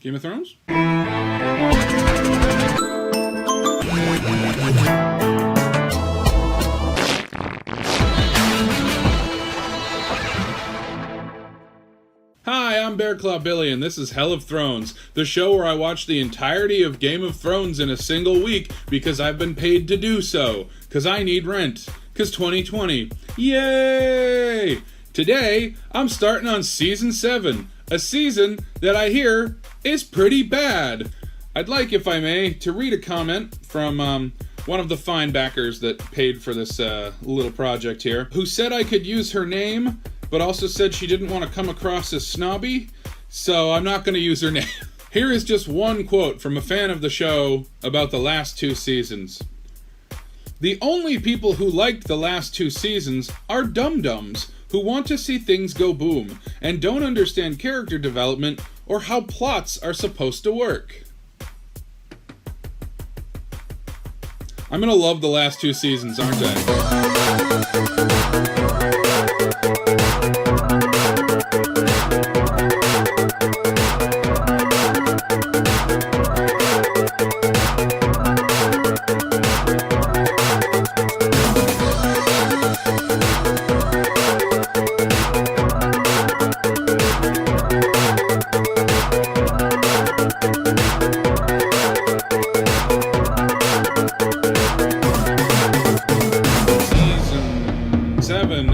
Game of Thrones? Hi, I'm Bear Claw Billie, and this is Hell of Thrones, the show where I watch the entirety of Game of Thrones in a single week because I've been paid to do so, because I need rent, because 2020. Yay! Today, I'm starting on Season 7, a season that I hear is pretty bad. I'd like, if I may, to read a comment from one of the fine backers that paid for this little project here, who said I could use her name, but also said she didn't want to come across as snobby, so I'm not going to use her name. Here is just one quote from a fan of the show about the last 2 seasons. The only people who liked the last 2 seasons are dum-dums who want to see things go boom and don't understand character development or how plots are supposed to work. I'm gonna love the last 2 seasons, aren't I?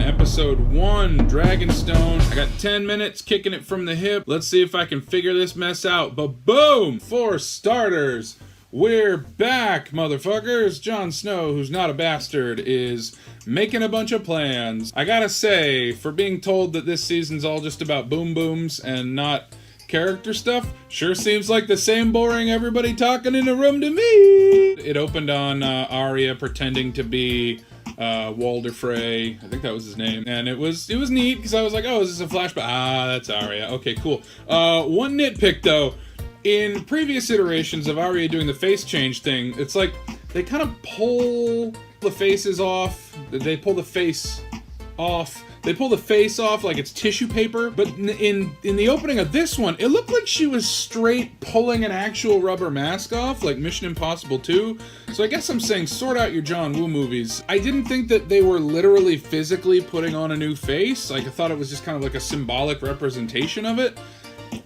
Episode 1, Dragonstone. I got 10 minutes kicking it from the hip. Let's see if I can figure this mess out. But boom! For starters, we're back, motherfuckers. Jon Snow, who's not a bastard, is making a bunch of plans. I gotta say, for being told that this season's all just about boom booms and not character stuff, sure seems like the same boring everybody talking in a room to me. It opened on Arya pretending to be Walder Frey, I think that was his name, and it was neat because I was like, oh, is this a flashback? Ah, that's Arya. Okay, cool. One nitpick though, in previous iterations of Arya doing the face change thing, it's like they kind of pull the faces off. They pull the face off. They pull the face off like it's tissue paper, but in the opening of this one, it looked like she was straight pulling an actual rubber mask off, like Mission Impossible 2. So I guess I'm saying sort out your John Woo movies. I didn't think that they were literally physically putting on a new face. Like, I thought it was just kind of like a symbolic representation of it.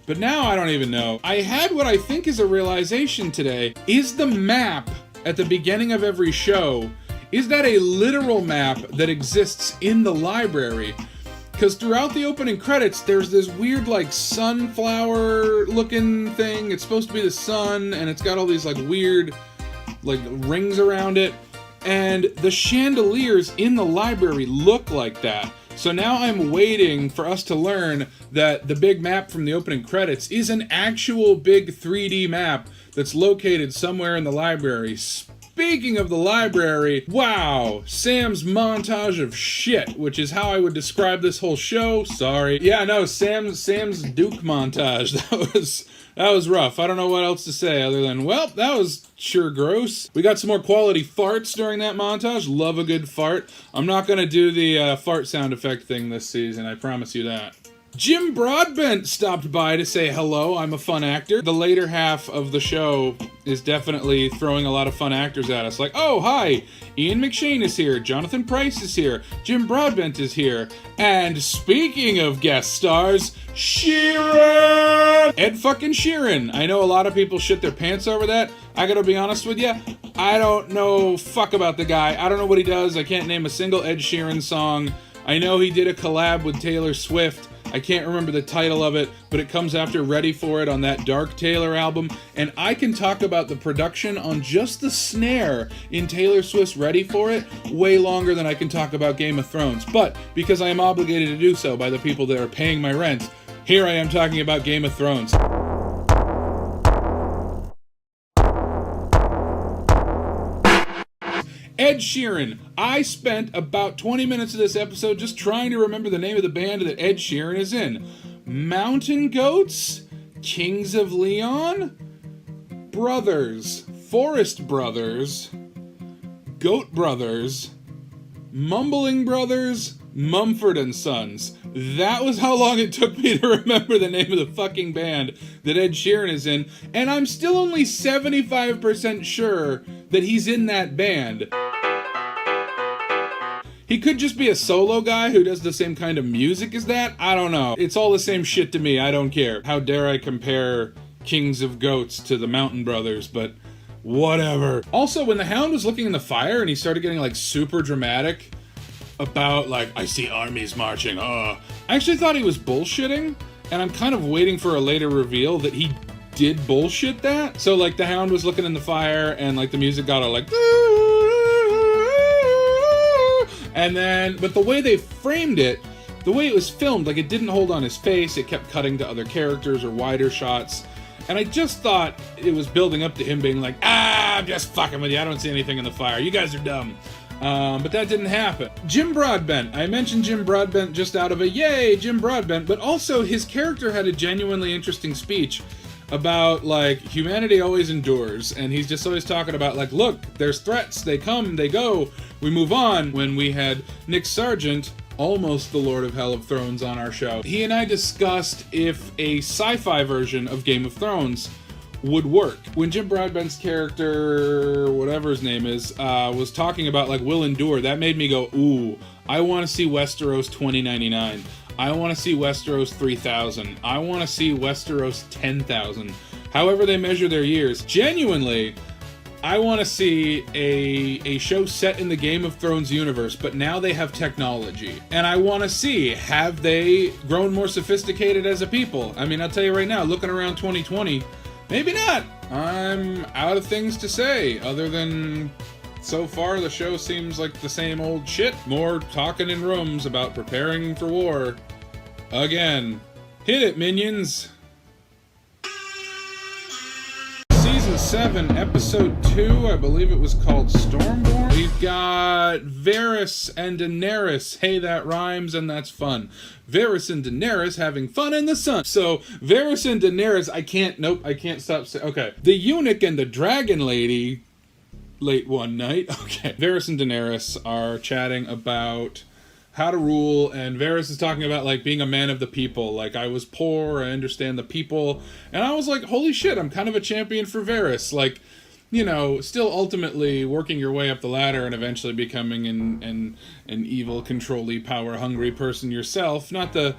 But now I don't even know. I had what I think is a realization today. Is the map at the beginning of every show, is that a literal map that exists in the library? Because throughout the opening credits, there's this weird, like, sunflower-looking thing. It's supposed to be the sun, and it's got all these, like, weird, like, rings around it. And the chandeliers in the library look like that. So now I'm waiting for us to learn that the big map from the opening credits is an actual big 3D map that's located somewhere in the library. Speaking of the library, wow, Sam's montage of shit, which is how I would describe this whole show. Sorry. Yeah, no, Sam's Duke montage. That was rough. I don't know what else to say other than, well, that was sure gross. We got some more quality farts during that montage. Love a good fart. I'm not gonna do the fart sound effect thing this season, I promise you that. Jim Broadbent stopped by to say hello. I'm a fun actor. The later half of the show is definitely throwing a lot of fun actors at us. Like, oh, hi, Ian McShane is here, Jonathan Pryce is here, Jim Broadbent is here, and speaking of guest stars, Sheeran! Ed fucking Sheeran. I know a lot of people shit their pants over that. I gotta be honest with you, I don't know fuck about the guy. I don't know what he does. I can't name a single Ed Sheeran song. I know he did a collab with Taylor Swift. I can't remember the title of it, but it comes after Ready For It on that Dark Taylor album, and I can talk about the production on just the snare in Taylor Swift's Ready For It way longer than I can talk about Game of Thrones. But because I am obligated to do so by the people that are paying my rent, here I am talking about Game of Thrones. Ed Sheeran. I spent about 20 minutes of this episode just trying to remember the name of the band that Ed Sheeran is in. Mountain Goats? Kings of Leon? Brothers. Forest Brothers. Goat Brothers. Mumbling Brothers. Mumford and Sons. That was how long it took me to remember the name of the fucking band that Ed Sheeran is in, and I'm still only 75% sure that he's in that band. He could just be a solo guy who does the same kind of music as that. I don't know. It's all the same shit to me. I don't care. How dare I compare Kings of Goats to the Mountain Brothers, but whatever. Also, when the Hound was looking in the fire and he started getting like super dramatic about like, I see armies marching, I actually thought he was bullshitting, and I'm kind of waiting for a later reveal that he did bullshit that. So like the Hound was looking in the fire and like the music got all like, and then, but the way they framed it, the way it was filmed, like it didn't hold on his face, it kept cutting to other characters or wider shots. And I just thought it was building up to him being like, I'm just fucking with you, I don't see anything in the fire, you guys are dumb. But that didn't happen. Jim Broadbent. I mentioned Jim Broadbent just out of a yay, Jim Broadbent, but also his character had a genuinely interesting speech about, like, humanity always endures, and he's just always talking about, like, look, there's threats, they come, they go, we move on. When we had Nick Sargent, almost the Lord of Hell of Thrones, on our show, he and I discussed if a sci-fi version of Game of Thrones would work. When Jim Broadbent's character, whatever his name is, was talking about like will endure, that made me go, ooh, I want to see Westeros 2099. I want to see Westeros 3000. I want to see Westeros 10,000. However they measure their years. Genuinely, I want to see a show set in the Game of Thrones universe, but now they have technology. And I want to see, have they grown more sophisticated as a people? I mean, I'll tell you right now, looking around 2020, maybe not. I'm out of things to say, other than so far the show seems like the same old shit. More talking in rooms about preparing for war. Again. Hit it, minions! Season 7, Episode 2, I believe it was called Stormborn. We've got Varys and Daenerys. Hey, that rhymes and that's fun. Varys and Daenerys having fun in the sun. So, Varys and Daenerys, I can't stop saying, okay. The eunuch and the dragon lady, late one night, okay. Varys and Daenerys are chatting about how to rule, and Varys is talking about, like, being a man of the people. Like, I was poor, I understand the people. And I was like, holy shit, I'm kind of a champion for Varys. Like, you know, still ultimately working your way up the ladder and eventually becoming an evil, control-y, power-hungry person yourself. Not the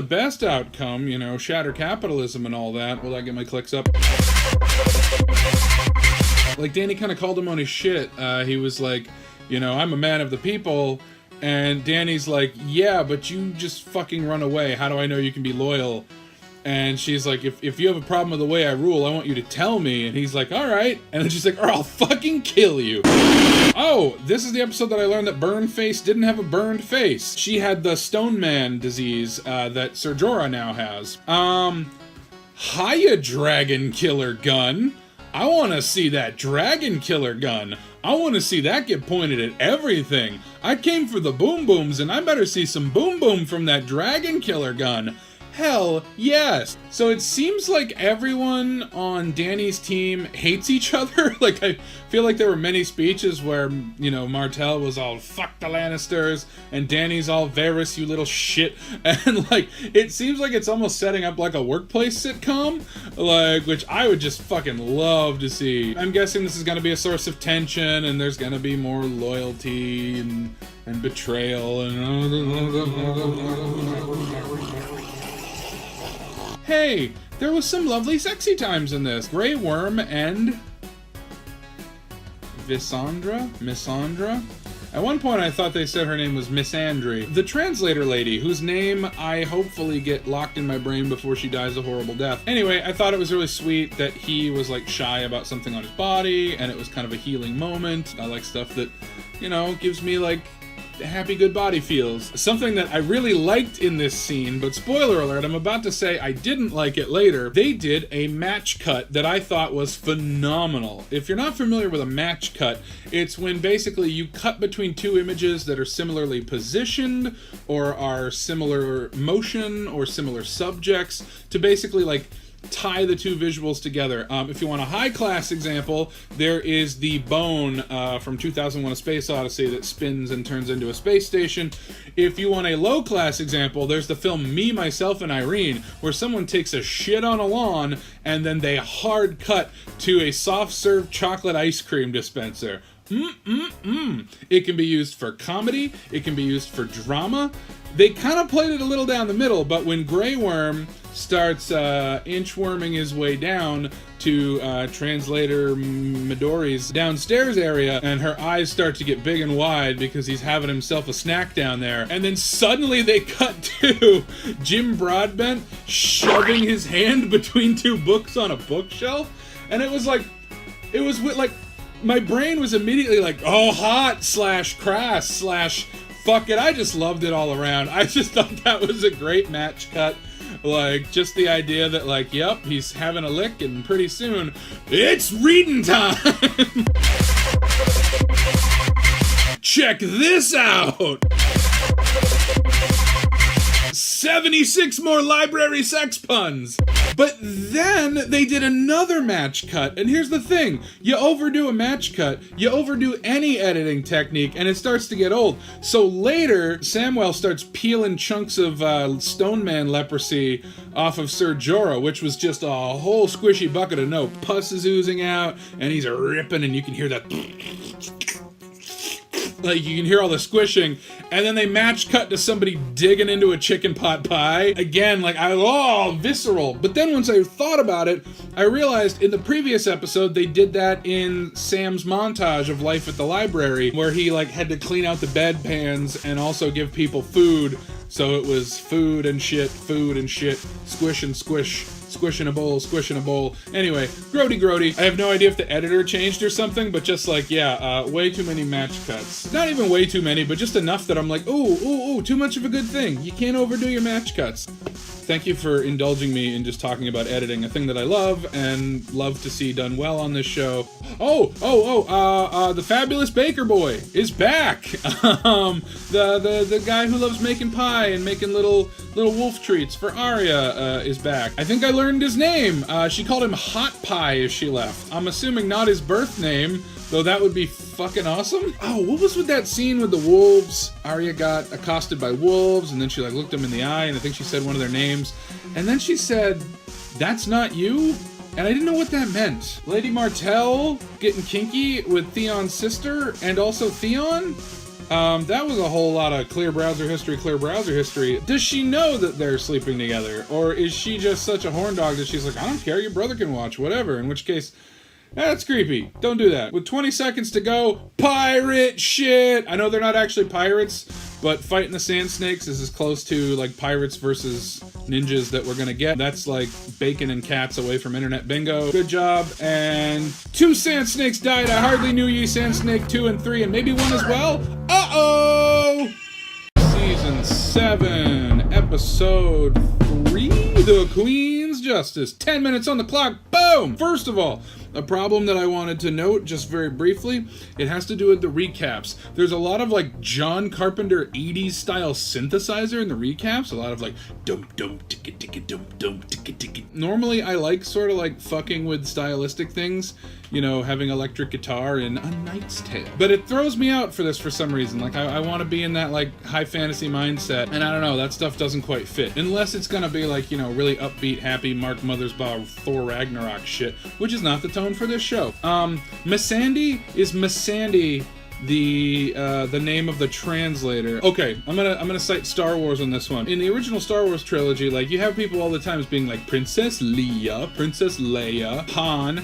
best outcome, you know, shatter capitalism and all that. Will I get my clicks up? Like, Danny kind of called him on his shit. He was like, you know, I'm a man of the people. And Danny's like, yeah, but you just fucking run away. How do I know you can be loyal? And she's like, if you have a problem with the way I rule, I want you to tell me. And he's like, all right. And then she's like, or I'll fucking kill you. Oh, this is the episode that I learned that Burnface didn't have a burned face. She had the Stone Man disease that Ser Jorah now has. Hiya, Dragon Killer Gun. I want to see that Dragon Killer Gun. I want to see that get pointed at everything. I came for the boom booms, and I better see some boom boom from that Dragon Killer Gun. Hell yes. So it seems like everyone on Danny's team hates each other. Like, I feel like there were many speeches where, you know, Martell was all, fuck the Lannisters, and Danny's all, Varys, you little shit. And, like, it seems like it's almost setting up like a workplace sitcom, like, which I would just fucking love to see. I'm guessing this is going to be a source of tension, and there's going to be more loyalty and betrayal and... Hey, there was some lovely sexy times in this. Grey Worm and Missandra? At one point I thought they said her name was Miss Andre. The translator lady, whose name I hopefully get locked in my brain before she dies a horrible death. Anyway, I thought it was really sweet that he was like shy about something on his body, and it was kind of a healing moment. I like stuff that, you know, gives me like happy good body feels. Something that I really liked in this scene, but spoiler alert, I'm about to say I didn't like it later. They did a match cut that I thought was phenomenal. If you're not familiar with a match cut, it's when basically you cut between two images that are similarly positioned or are similar motion or similar subjects to basically like tie the two visuals together. If you want a high-class example, there is the bone from 2001: A Space Odyssey that spins and turns into a space station. If you want a low-class example, there's the film Me, Myself, and Irene, where someone takes a shit on a lawn and then they hard cut to a soft-serve chocolate ice cream dispenser. It can be used for comedy. It can be used for drama. They kind of played it a little down the middle, but when Grey Worm starts inchworming his way down to translator Midori's downstairs area, and her eyes start to get big and wide because he's having himself a snack down there, and then suddenly they cut to Jim Broadbent shoving his hand between two books on a bookshelf, and it was like, my brain was immediately like, oh, hot / crass / fuck it. I just loved it all around. I just thought that was a great match cut. Like, just the idea that, like, yep, he's having a lick, and pretty soon, it's reading time! Check this out! 76 more library sex puns! But then they did another match cut, and here's the thing. You overdo a match cut, you overdo any editing technique, and it starts to get old. So later, Samuel starts peeling chunks of Stone Man leprosy off of Sir Jorah, which was just a whole squishy bucket of no. Pus is oozing out, and he's ripping, and you can hear that... Like, you can hear all the squishing, and then they match cut to somebody digging into a chicken pot pie. Again, like, visceral. But then once I thought about it, I realized in the previous episode, they did that in Sam's montage of life at the library, where he, like, had to clean out the bedpans and also give people food. So it was food and shit, squish and squish. Squish in a bowl, squish in a bowl. Anyway, grody. I have no idea if the editor changed or something, but just like, way too many match cuts. Not even way too many, but just enough that I'm like, ooh, too much of a good thing. You can't overdo your match cuts. Thank you for indulging me in just talking about editing, a thing that I love and love to see done well on this show. The Fabulous Baker Boy is back. The guy who loves making pie and making little wolf treats for Arya is back. I think I learned his name. She called him Hot Pie as she left. I'm assuming not his birth name, though that would be fucking awesome. Oh, what was with that scene with the wolves? Arya got accosted by wolves, and then she like looked them in the eye, and I think she said one of their names. And then she said, "That's not you?" And I didn't know what that meant. Lady Martell getting kinky with Theon's sister, and also Theon? That was a whole lot of clear browser history. Does she know that they're sleeping together? Or is she just such a horn dog that she's like, I don't care, your brother can watch, whatever. In which case, that's creepy. Don't do that. With 20 seconds to go, pirate shit! I know they're not actually pirates, but fighting the sand snakes is as close to, like, pirates versus ninjas that we're gonna get. That's like bacon and cats away from internet bingo. Good job. And 2 sand snakes died. I hardly knew ye. Sand Snake 2 and 3, and maybe 1 as well. Uh-oh! Season 7, episode 3, The Queen's Justice. 10 minutes on the clock. Boom! First of all, a problem that I wanted to note, just very briefly, it has to do with the recaps. There's a lot of, like, John Carpenter 80s style synthesizer in the recaps. A lot of, like, dum-dum-ticka-ticka-dum-dum ticka-ticka. Normally, I like sort of, like, fucking with stylistic things. You know, having electric guitar in A Knight's Tale. But it throws me out for this for some reason. Like, I want to be in that, like, high fantasy mindset. And I don't know, that stuff doesn't quite fit. Unless it's gonna be, like, you know, really upbeat, happy Mark Mothersbaugh, Thor Ragnarok shit. Which is not the tone for this show. Missandei is Missandei the name of the translator. Okay, I'm gonna cite Star Wars on this one. In the original Star Wars trilogy, like, you have people all the time as being like Princess Leia, Princess Leia, Han,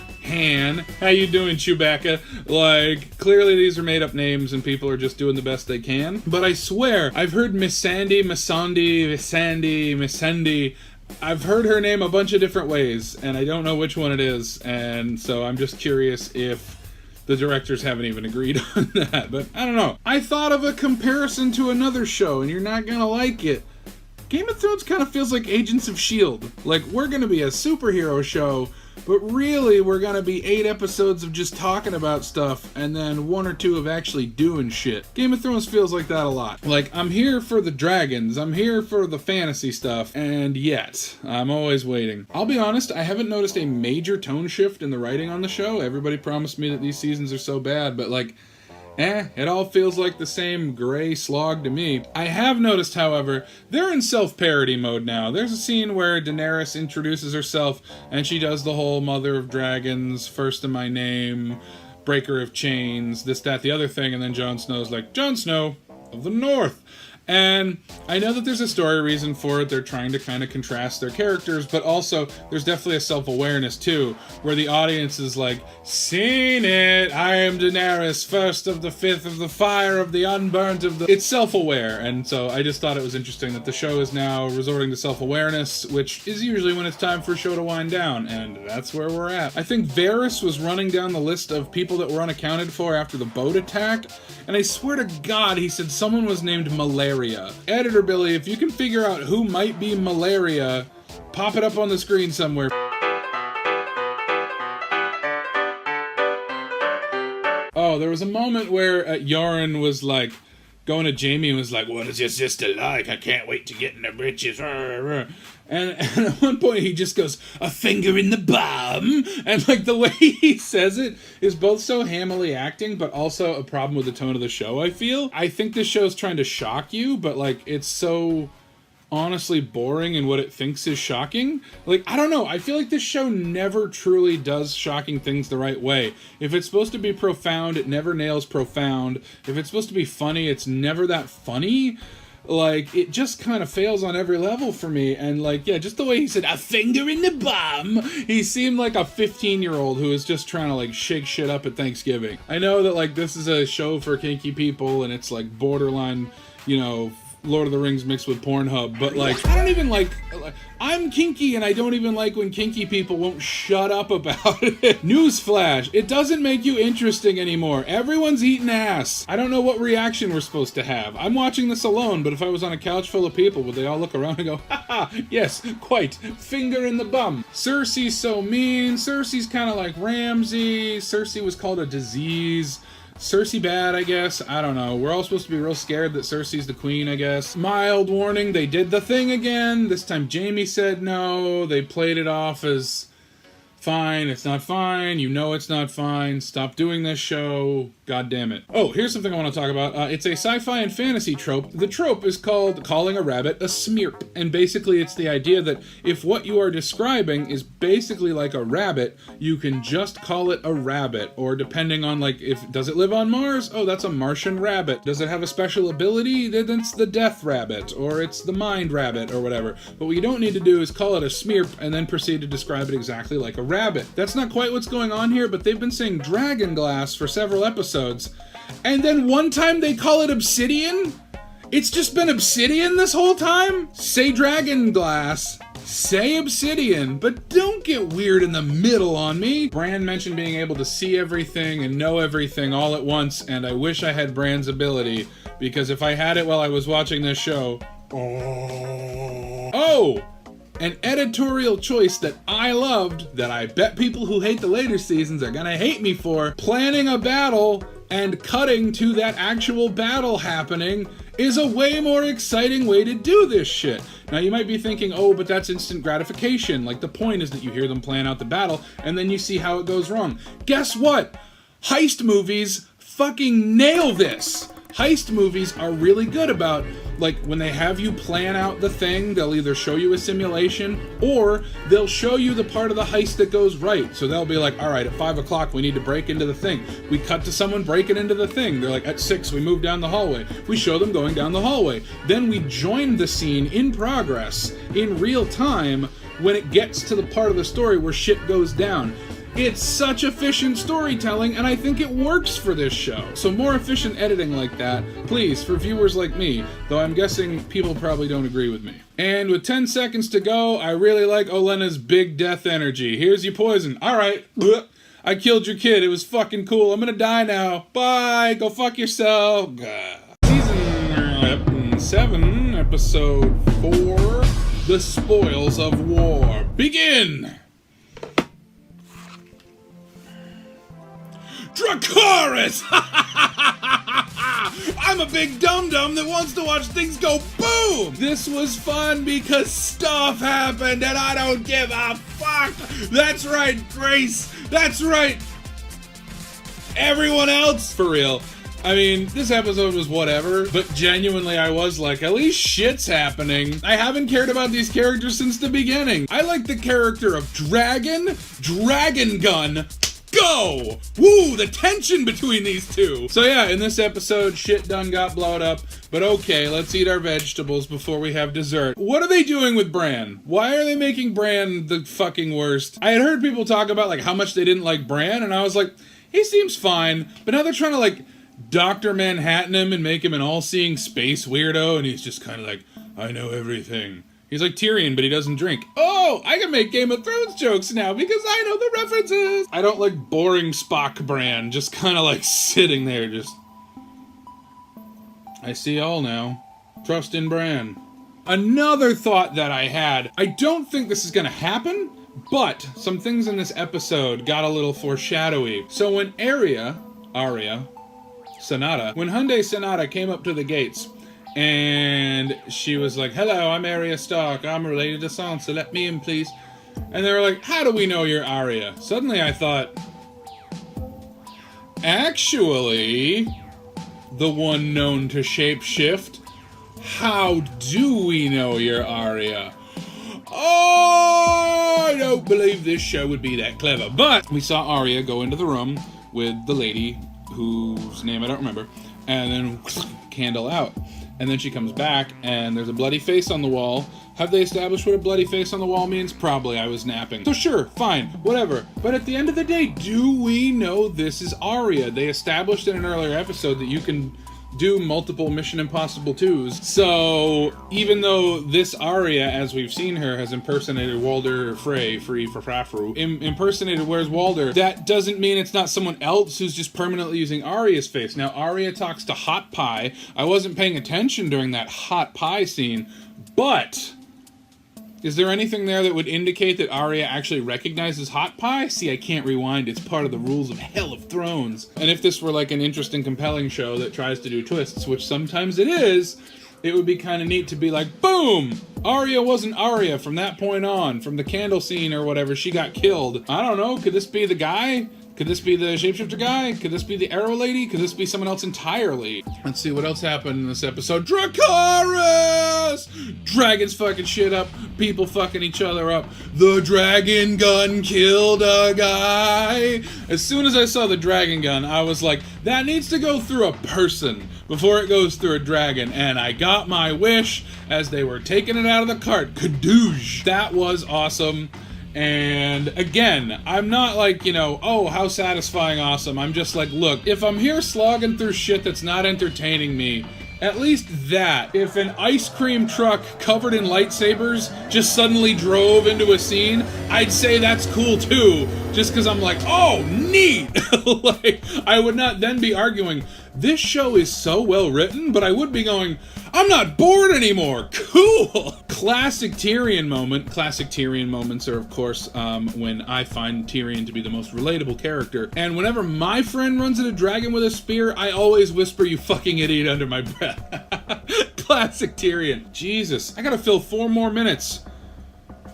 how you doing, Chewbacca? Like, clearly these are made up names and people are just doing the best they can. But I swear, I've heard Missandei. I've heard her name a bunch of different ways, and I don't know which one it is, and so I'm just curious if the directors haven't even agreed on that, but I don't know. I thought of a comparison to another show, and you're not gonna like it. Game of Thrones kind of feels like Agents of S.H.I.E.L.D. Like, we're gonna be a superhero show, but really we're gonna be 8 episodes of just talking about stuff and then 1 or 2 of actually doing shit. Game of Thrones feels like that a lot. Like, I'm here for the dragons, I'm here for the fantasy stuff, and yet I'm always waiting. I'll be honest, I haven't noticed a major tone shift in the writing on the show. Everybody promised me that these seasons are so bad, but like, it all feels like the same gray slog to me. I have noticed, however, they're in self-parody mode now. There's a scene where Daenerys introduces herself, and she does the whole Mother of Dragons, first in my name, breaker of chains, this, that, the other thing, and then Jon Snow's like, Jon Snow of the North. And I know that there's a story reason for it. They're trying to kind of contrast their characters, but also there's definitely a self-awareness too, where the audience is like, seen it, I am Daenerys, first of the fifth of the fire of the unburnt of the... It's self-aware, and so I just thought it was interesting that the show is now resorting to self-awareness, which is usually when it's time for a show to wind down, and that's where we're at. I think Varys was running down the list of people that were unaccounted for after the boat attack, and I swear to God he said someone was named Malaria. Editor Billy, if you can figure out who might be Malaria, pop it up on the screen somewhere. Oh, there was a moment where Yoren was like, going to Jaime and was like, what is your sister like? I can't wait to get in the britches. And at one point he just goes, a finger in the bum. And like the way he says it is both so hammily acting, but also a problem with the tone of the show, I feel. I think this show's trying to shock you, but like it's so honestly boring in what it thinks is shocking. Like, I don't know, I feel like this show never truly does shocking things the right way. If it's supposed to be profound, it never nails profound. If it's supposed to be funny, it's never that funny. Like, it just kind of fails on every level for me. And like, yeah, just the way he said, a finger in the bum, he seemed like a 15-year-old who was just trying to like shake shit up at Thanksgiving. I know that like this is a show for kinky people and it's like borderline, you know, Lord of the Rings mixed with Pornhub, but like, I don't even like, I'm kinky and I don't even like when kinky people won't shut up about it. Newsflash, it doesn't make you interesting anymore. Everyone's eating ass. I don't know what reaction we're supposed to have. I'm watching this alone, but if I was on a couch full of people, would they all look around and go, haha, yes, quite, finger in the bum. Cersei's so mean. Cersei's kind of like Ramsay. Cersei was called a disease. Cersei bad, I guess. I don't know. We're all supposed to be real scared that Cersei's the queen, I guess. Mild warning, they did the thing again. This time Jaime said no. They played it off as fine. It's not fine. You know it's not fine. Stop doing this show. God damn it. Oh, here's something I want to talk about. It's a sci-fi and fantasy trope. The trope is called calling a rabbit a smearp. And basically it's the idea that if what you are describing is basically like a rabbit, you can just call it a rabbit. Or depending on like, if does it live on Mars? Oh, that's a Martian rabbit. Does it have a special ability? Then it's the death rabbit. Or it's the mind rabbit or whatever. But what you don't need to do is call it a smearp and then proceed to describe it exactly like a rabbit. That's not quite what's going on here, but they've been saying dragon glass for several episodes. And then one time they call it obsidian? It's just been obsidian this whole time? Say dragon glass, say obsidian, but don't get weird in the middle on me. Bran mentioned being able to see everything and know everything all at once, and I wish I had Bran's ability, because if I had it while I was watching this show... Oh! An editorial choice that I loved, that I bet people who hate the later seasons are gonna hate me for, planning a battle and cutting to that actual battle happening is a way more exciting way to do this shit. Now you might be thinking, oh, but that's instant gratification. Like the point is that you hear them plan out the battle and then you see how it goes wrong. Guess what? Heist movies fucking nail this. Heist movies are really good about, like, when they have you plan out the thing, they'll either show you a simulation, or they'll show you the part of the heist that goes right. So they'll be like, all right, at 5 o'clock, we need to break into the thing. We cut to someone breaking into the thing. They're like, at 6, we move down the hallway. We show them going down the hallway. Then we join the scene in progress, in real time, when it gets to the part of the story where shit goes down. It's such efficient storytelling, and I think it works for this show. So more efficient editing like that, please, for viewers like me, though I'm guessing people probably don't agree with me. And with 10 seconds to go, I really like Olenna's big death energy. Here's your poison. Alright, I killed your kid, it was fucking cool, I'm gonna die now. Bye, go fuck yourself. Season 7, episode 4, The Spoils of War. Begin! Dracarys! I'm a big dum-dum that wants to watch things go boom! This was fun because stuff happened and I don't give a fuck! That's right, Grace! That's right! Everyone else? For real. I mean, this episode was whatever, but genuinely I was like, at least shit's happening. I haven't cared about these characters since the beginning. I like the character of Dragon Gun, go! Woo, the tension between these two. So yeah, in this episode, shit done got blowed up, but okay, let's eat our vegetables before we have dessert. What are they doing with Bran? Why are they making Bran the fucking worst? I had heard people talk about like how much they didn't like Bran, and I was like, he seems fine, but now they're trying to like Dr. Manhattan him and make him an all-seeing space weirdo, and he's just kind of like, I know everything. He's like Tyrion, but he doesn't drink. Oh, I can make Game of Thrones jokes now because I know the references. I don't like boring Spock Bran, just kind of like sitting there, just. I see all now. Trust in Bran. Another thought that I had, I don't think this is gonna happen, but some things in this episode got a little foreshadowy. So when Arya, when Hyundai Sonata came up to the gates, and she was like, hello, I'm Arya Stark, I'm related to Sansa, let me in please. And they were like, how do we know you're Arya? Suddenly I thought, actually, the one known to shapeshift, how do we know you're Arya? Oh, I don't believe this show would be that clever. But we saw Arya go into the room with the lady whose name I don't remember, and then candle out. And then she comes back, and there's a bloody face on the wall. Have they established what a bloody face on the wall means? Probably. I was napping. So sure, fine, whatever. But at the end of the day, do we know this is Arya? They established in an earlier episode that you can do multiple Mission Impossible 2s. So even though this Arya, as we've seen her, has impersonated Walder Frey, impersonated Where's Walder, that doesn't mean it's not someone else who's just permanently using Arya's face. Now, Arya talks to Hot Pie. I wasn't paying attention during that Hot Pie scene, but is there anything there that would indicate that Arya actually recognizes Hot Pie? See, I can't rewind. It's part of the rules of Hell of Thrones. And if this were like an interesting, compelling show that tries to do twists, which sometimes it is, it would be kind of neat to be like, boom! Arya wasn't Arya from that point on. From the candle scene or whatever, she got killed. I don't know, could this be the guy? Could this be the shapeshifter guy? Could this be the arrow lady? Could this be someone else entirely? Let's see what else happened in this episode. Dracarys! Dragons fucking shit up. People fucking each other up. The dragon gun killed a guy. As soon as I saw the dragon gun, I was like, that needs to go through a person before it goes through a dragon. And I got my wish as they were taking it out of the cart. Kadoosh. That was awesome. And again, I'm not like, you know, oh, how satisfying awesome. I'm just like, look, if I'm here slogging through shit that's not entertaining me, at least that. If an ice cream truck covered in lightsabers just suddenly drove into a scene, I'd say that's cool too. Just because I'm like, oh, neat! Like, I would not then be arguing, this show is so well written, but I would be going, I'm not bored anymore. Cool. Classic Tyrion moment. Classic Tyrion moments are, of course, when I find Tyrion to be the most relatable character. And whenever my friend runs at a dragon with a spear, I always whisper, you fucking idiot, under my breath. Classic Tyrion. Jesus, I gotta fill 4 more minutes.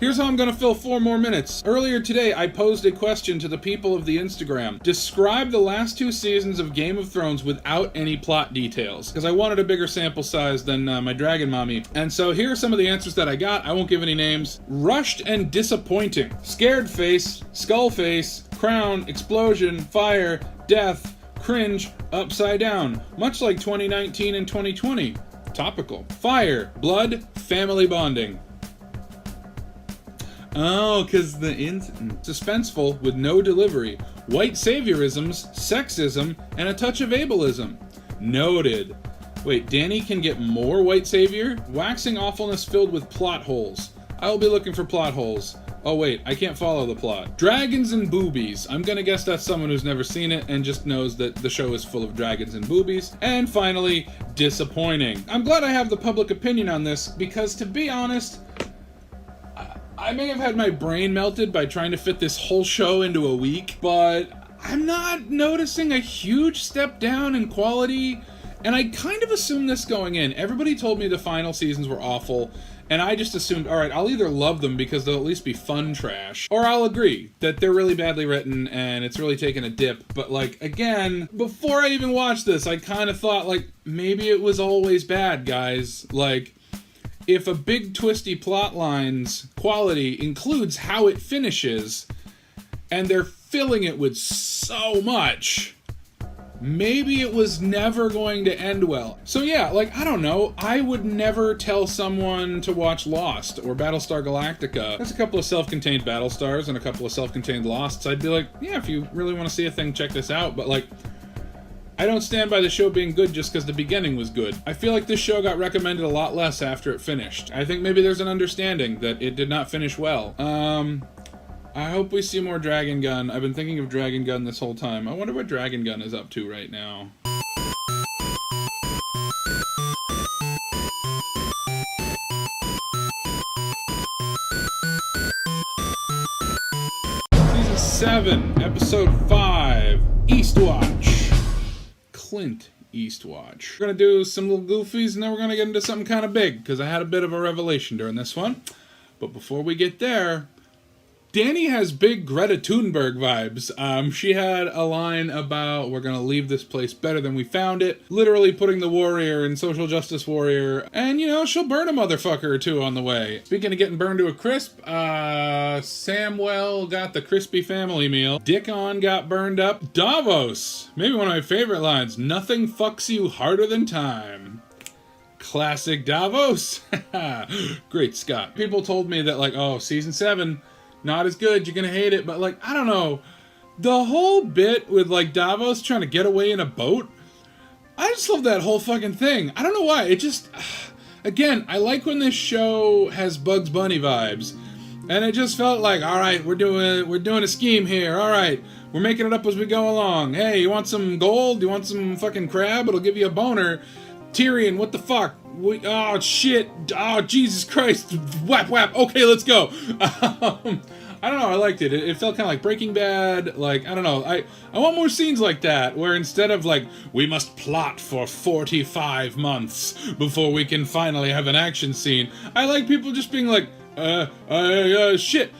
Here's how I'm gonna fill 4 more minutes. Earlier today, I posed a question to the people of the Instagram. Describe the last 2 seasons of Game of Thrones without any plot details. Because I wanted a bigger sample size than my dragon mommy. And so here are some of the answers that I got. I won't give any names. Rushed and disappointing. Scared face, skull face, crown, explosion, fire, death, cringe, upside down. Much like 2019 and 2020. Topical. Fire, blood, family bonding. Oh, because the suspenseful with no delivery. White saviorisms, sexism, and a touch of ableism. Noted. Wait, Dany can get more white savior? Waxing awfulness filled with plot holes. I will be looking for plot holes. Oh wait, I can't follow the plot. Dragons and boobies. I'm gonna guess that's someone who's never seen it and just knows that the show is full of dragons and boobies. And finally, disappointing. I'm glad I have the public opinion on this because, to be honest, I may have had my brain melted by trying to fit this whole show into a week, but I'm not noticing a huge step down in quality, and I kind of assumed this going in. Everybody told me the final seasons were awful, and I just assumed, alright, I'll either love them because they'll at least be fun trash, or I'll agree that they're really badly written and it's really taken a dip. But, like, again, before I even watched this, I kind of thought, like, maybe it was always bad, guys. Like, if a big twisty plotline's quality includes how it finishes, and they're filling it with so much, maybe it was never going to end well. So yeah, like, I don't know, I would never tell someone to watch Lost or Battlestar Galactica. There's a couple of self-contained Battlestars and a couple of self-contained Losts. I'd be like, yeah, if you really want to see a thing, check this out. But, like, I don't stand by the show being good just because the beginning was good. I feel like this show got recommended a lot less after it finished. I think maybe there's an understanding that it did not finish well. I hope we see more Dragon Gun. I've been thinking of Dragon Gun this whole time. I wonder what Dragon Gun is up to right now. Season 7, Episode 5, Eastwatch. Clint Eastwatch. We're gonna do some little goofies and then we're gonna get into something kind of big, because I had a bit of a revelation during this one. But before we get there, Danny has big Greta Thunberg vibes. She had a line about, we're gonna leave this place better than we found it. Literally putting the warrior in social justice warrior. And, you know, she'll burn a motherfucker or two on the way. Speaking of getting burned to a crisp, Samwell got the crispy family meal. Dickon got burned up. Davos, maybe one of my favorite lines. Nothing fucks you harder than time. Classic Davos. Great Scott. People told me that, like, oh, season 7, not as good, you're gonna hate it, but, like, I don't know. The whole bit with, like, Davos trying to get away in a boat, I just love that whole fucking thing. I don't know why, it just, again, I like when this show has Bugs Bunny vibes, and it just felt like, alright, we're doing a scheme here, alright, we're making it up as we go along. Hey, you want some gold? You want some fucking crab? It'll give you a boner. Tyrion, what the fuck? Oh, shit. Oh, Jesus Christ. Whap, whap. Okay, let's go. I don't know. I liked it. It felt kind of like Breaking Bad. Like, I don't know. I want more scenes like that, where instead of, like, we must plot for 45 months before we can finally have an action scene, I like people just being like, shit.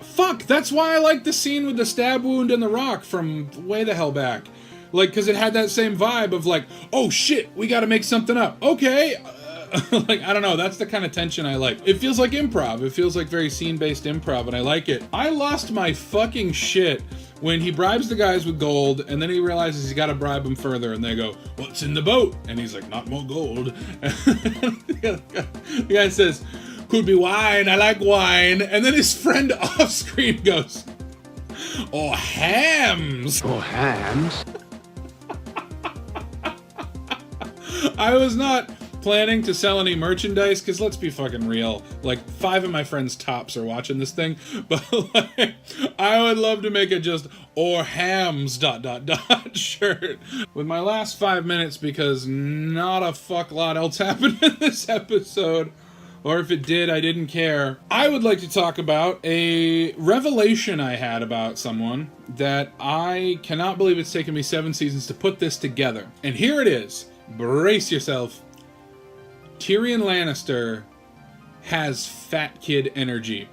Fuck, that's why I like the scene with the stab wound in the rock from way the hell back. Like, because it had that same vibe of, like, oh shit, we gotta make something up. Okay. Like, I don't know, that's the kind of tension I like. It feels like improv. It feels like very scene-based improv, and I like it. I lost my fucking shit when he bribes the guys with gold, and then he realizes he's gotta bribe them further, and they go, what's in the boat? And he's like, not more gold. The guy says, could be wine, I like wine. And then his friend off screen goes, or hams. Or hams. I was not planning to sell any merchandise, because let's be fucking real, like 5 of my friends tops are watching this thing, but like, I would love to make it just or hams ... shirt with my last 5 minutes, because not a fuck lot else happened in this episode, or if it did, I didn't care. I would like to talk about a revelation I had about someone that I cannot believe it's taken me 7 seasons to put this together, and here it is. Brace yourself. Tyrion Lannister has fat kid energy.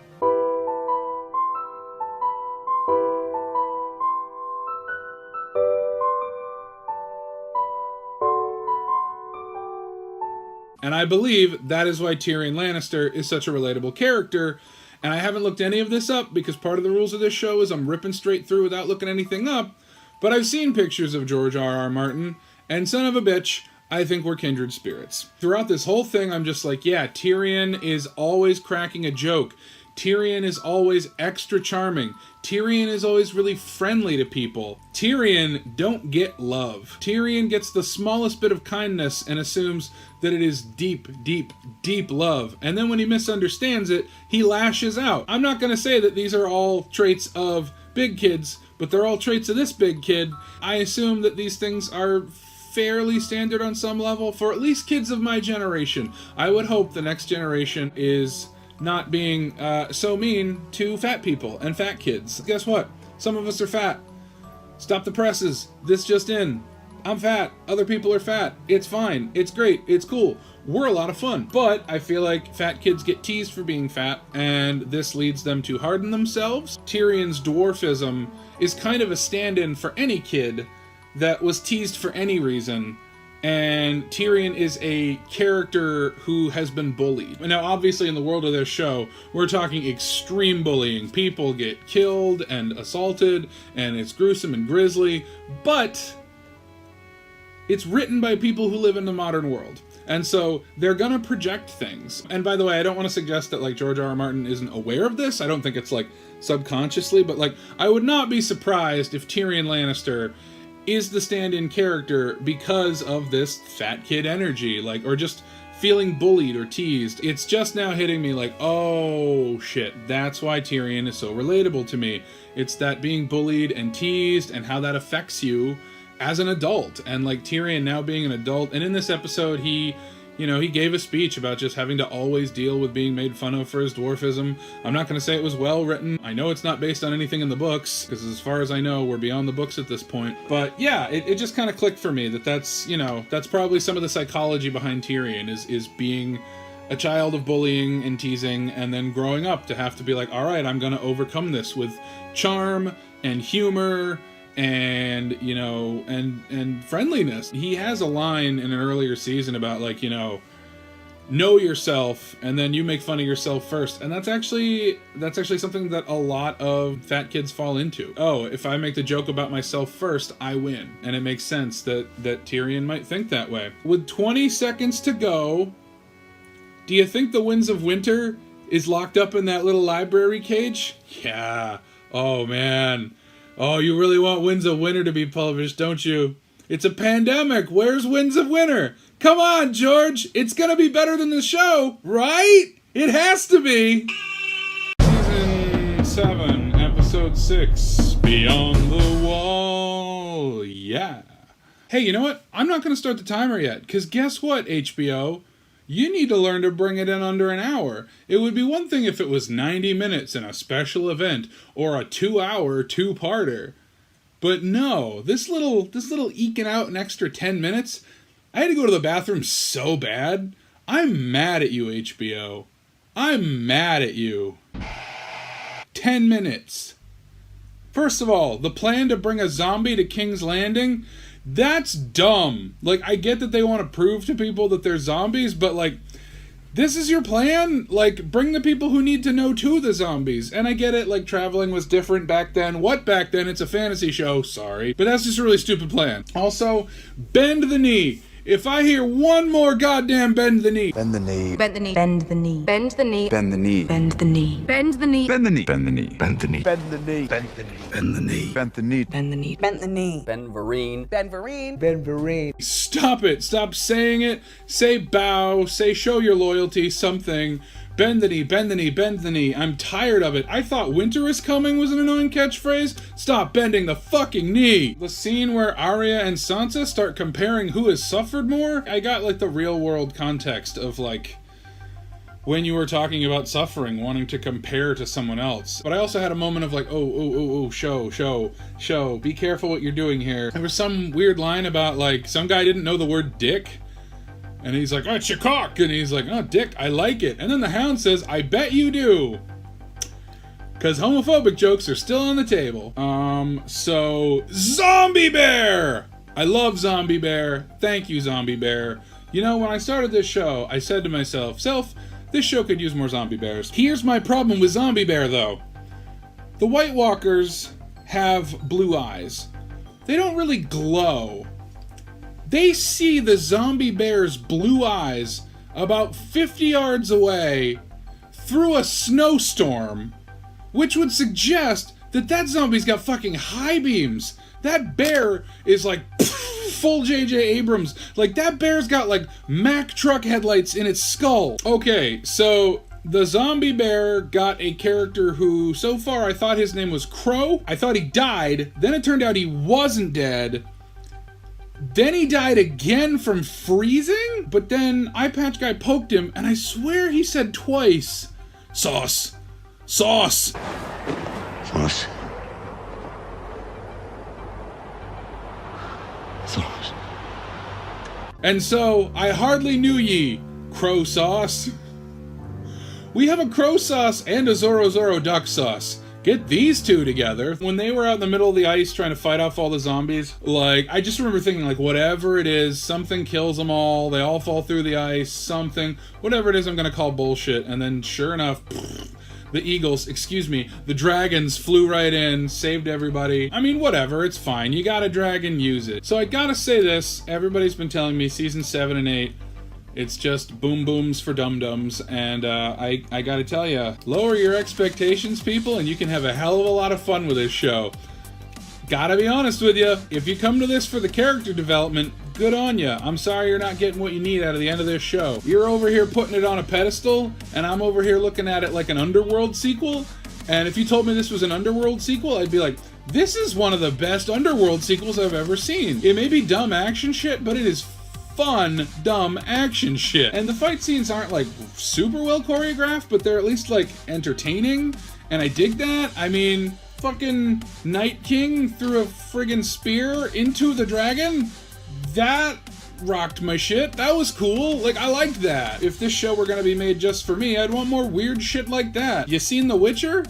And I believe that is why Tyrion Lannister is such a relatable character. And I haven't looked any of this up because part of the rules of this show is I'm ripping straight through without looking anything up. But I've seen pictures of George R.R. Martin, and son of a bitch, I think we're kindred spirits. Throughout this whole thing, I'm just like, yeah, Tyrion is always cracking a joke. Tyrion is always extra charming. Tyrion is always really friendly to people. Tyrion don't get love. Tyrion gets the smallest bit of kindness and assumes that it is deep, deep, deep love. And then when he misunderstands it, he lashes out. I'm not going to say that these are all traits of big kids, but they're all traits of this big kid. I assume that these things are fairly standard on some level for at least kids of my generation. I would hope the next generation is not being so mean to fat people and fat kids. Guess what? Some of us are fat. Stop the presses. This just in. I'm fat. Other people are fat. It's fine. It's great. It's cool. We're a lot of fun. But I feel like fat kids get teased for being fat, and this leads them to harden themselves. Tyrion's dwarfism is kind of a stand-in for any kid that was teased for any reason. And Tyrion is a character who has been bullied. Now, obviously, in the world of this show, we're talking extreme bullying. People get killed and assaulted, and it's gruesome and grisly, but it's written by people who live in the modern world. And so they're gonna project things. And by the way, I don't want to suggest that, like, George R.R. Martin isn't aware of this. I don't think it's, like, subconsciously, but, like, I would not be surprised if Tyrion Lannister is the stand-in character because of this fat kid energy, like, or just feeling bullied or teased. It's just now hitting me like, oh shit, that's why Tyrion is so relatable to me. It's that being bullied and teased and how that affects you as an adult. And like Tyrion now being an adult, and in this episode he gave a speech about just having to always deal with being made fun of for his dwarfism. I'm not going to say it was well written. I know it's not based on anything in the books, because as far as I know, we're beyond the books at this point. But yeah, it just kind of clicked for me that that's probably some of the psychology behind Tyrion, is being a child of bullying and teasing, and then growing up to have to be like, all right, I'm going to overcome this with charm and humor and and friendliness. He has a line in an earlier season about like, know yourself, and then you make fun of yourself first. And that's actually something that a lot of fat kids fall into. Oh, if I make the joke about myself first, I win. And it makes sense that Tyrion might think that way. With 20 seconds to go, do you think the Winds of Winter is locked up in that little library cage? Yeah. Oh man. Oh, you really want Winds of Winter to be published, don't you? It's a pandemic. Where's Winds of Winter? Come on, George. It's gonna be better than the show, right? It has to be. Season 7, Episode 6, Beyond the Wall. Yeah. Hey, you know what? I'm not gonna start the timer yet, because guess what, HBO? You need to learn to bring it in under an hour. It would be one thing if it was 90 minutes in a special event or a 2-hour two-parter. But no, this little eking out an extra 10 minutes, I had to go to the bathroom so bad. I'm mad at you, HBO. I'm mad at you. 10 minutes. First of all, the plan to bring a zombie to King's Landing, that's dumb. Like, I get that they want to prove to people that they're zombies, but like, this is your plan? Like, bring the people who need to know to the zombies. And I get it, like, traveling was different back then. What back then? It's a fantasy show, sorry. But that's just a really stupid plan. Also, bend the knee. If I hear one more goddamn bend the knee. Bend the knee. Bend the knee. Bend the knee. Bend the knee. Bend the knee. Bend the knee. Bend the knee. Bend the knee. Bend the knee. Bend the knee. Bend the knee. Bend the knee. Bend the knee. Bend the knee. Bend the knee. Bend the knee. Ben Vereen. Ben Vereen. Ben Vereen. Stop it. Stop saying it. Say bow. Say show your loyalty. Something. Bend the knee. Bend the knee. Bend the knee. I'm tired of it. I thought winter is coming was an annoying catchphrase. Stop bending the fucking knee. The scene where Arya and Sansa start comparing who has suffered more. I got like the real world context of like when you were talking about suffering, wanting to compare to someone else. But I also had a moment of like, oh, show. Be careful what you're doing here. There was some weird line about like some guy didn't know the word dick. And he's like, oh, it's your cock. And he's like, oh, dick, I like it. And then the Hound says, I bet you do. Because homophobic jokes are still on the table. So, Zombie Bear! I love Zombie Bear. Thank you, Zombie Bear. You know, when I started this show, I said to myself, this show could use more zombie bears. Here's my problem with Zombie Bear, though. The White Walkers have blue eyes. They don't really glow. They see the zombie bear's blue eyes about 50 yards away through a snowstorm, which would suggest that zombie's got fucking high beams. That bear is like full J.J. Abrams. Like, that bear's got like Mack truck headlights in its skull. Okay, so the zombie bear got a character who, so far, I thought his name was Crow. I thought he died. Then it turned out he wasn't dead. Then he died again from freezing, but then Eye Patch Guy poked him, and I swear he said twice, Sauce. Sauce. Sauce. And so, I hardly knew ye, crow sauce. We have a crow sauce and a Zoro Zoro duck sauce. Get these two together. When they were out in the middle of the ice trying to fight off all the zombies, like, I just remember thinking, like, whatever it is, something kills them all, they all fall through the ice, something, whatever it is I'm gonna call bullshit, and then sure enough, the dragons flew right in, saved everybody. I mean, whatever, it's fine, you got a dragon, use it. So I gotta say this, everybody's been telling me season 7 and 8, it's just boom booms for dum-dums, and I gotta tell ya, lower your expectations, people, and you can have a hell of a lot of fun with this show. Gotta be honest with ya, if you come to this for the character development, good on ya. I'm sorry you're not getting what you need out of the end of this show. You're over here putting it on a pedestal, and I'm over here looking at it like an Underworld sequel, and if you told me this was an Underworld sequel, I'd be like, this is one of the best Underworld sequels I've ever seen. It may be dumb action shit, but it is fun, dumb action shit. And the fight scenes aren't like super well choreographed, but they're at least like entertaining, and I dig that. I mean, fucking Night King threw a friggin' spear into the dragon? That rocked my shit. That was cool. Like, I liked that. If this show were gonna be made just for me, I'd want more weird shit like that. You seen The Witcher?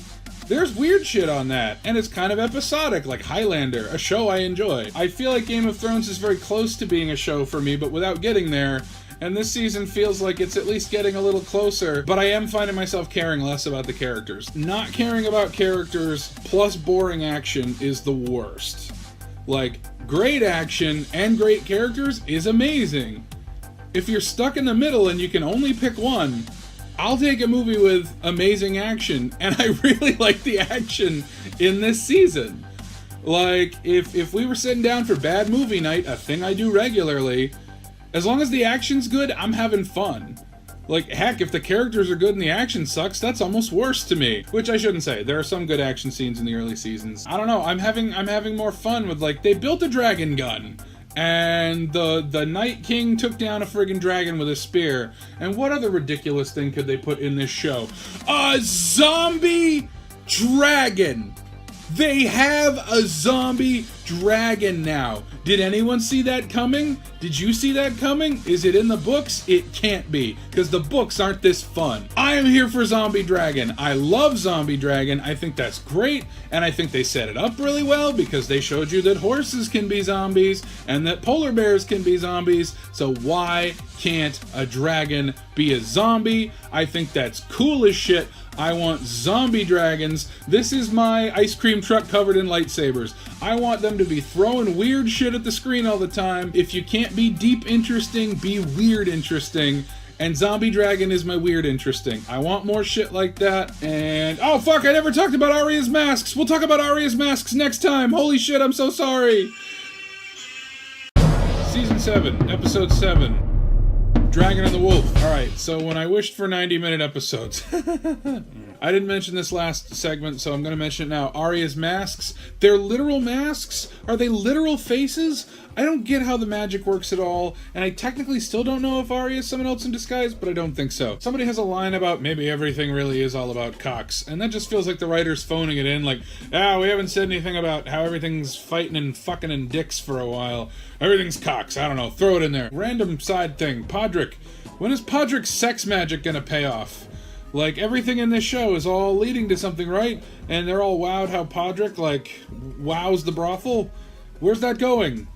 There's weird shit on that, and it's kind of episodic, like Highlander, a show I enjoy. I feel like Game of Thrones is very close to being a show for me, but without getting there, and this season feels like it's at least getting a little closer, but I am finding myself caring less about the characters. Not caring about characters plus boring action is the worst. Like, great action and great characters is amazing. If you're stuck in the middle and you can only pick one, I'll take a movie with amazing action, and I really like the action in this season. Like, if we were sitting down for bad movie night, a thing I do regularly, as long as the action's good, I'm having fun. Like, heck, if the characters are good and the action sucks, that's almost worse to me. Which I shouldn't say. There are some good action scenes in the early seasons. I don't know, I'm having more fun with, like, they built a dragon gun. And the Night King took down a friggin' dragon with a spear. And what other ridiculous thing could they put in this show? A zombie dragon! They have a zombie dragon now. Did anyone see that coming? Did you see that coming? Is it in the books? It can't be, because the books aren't this fun. I am here for Zombie Dragon. I love Zombie Dragon. I think that's great, and I think they set it up really well, because they showed you that horses can be zombies, and that polar bears can be zombies, so why can't a dragon be a zombie? I think that's cool as shit. I want zombie dragons. This is my ice cream truck covered in lightsabers. I want them to be throwing weird shit at the screen all the time. If you can't be deep interesting, be weird interesting. And Zombie Dragon is my weird interesting. I want more shit like that. And oh fuck, I never talked about Arya's masks. We'll talk about Arya's masks next time. Holy shit, I'm so sorry. Season 7, Episode 7. Dragon and the Wolf. Alright, so when I wished for 90-minute episodes, I didn't mention this last segment, so I'm going to mention it now. Arya's masks. They're literal masks? Are they literal faces? I don't get how the magic works at all, and I technically still don't know if Arya is someone else in disguise, but I don't think so. Somebody has a line about maybe everything really is all about cocks, and that just feels like the writer's phoning it in, like, we haven't said anything about how everything's fighting and fucking and dicks for a while. Everything's cocks, I don't know, throw it in there. Random side thing, Podrick. When is Podrick's sex magic gonna pay off? Like, everything in this show is all leading to something, right? And they're all wowed how Podrick, like, wows the brothel? Where's that going?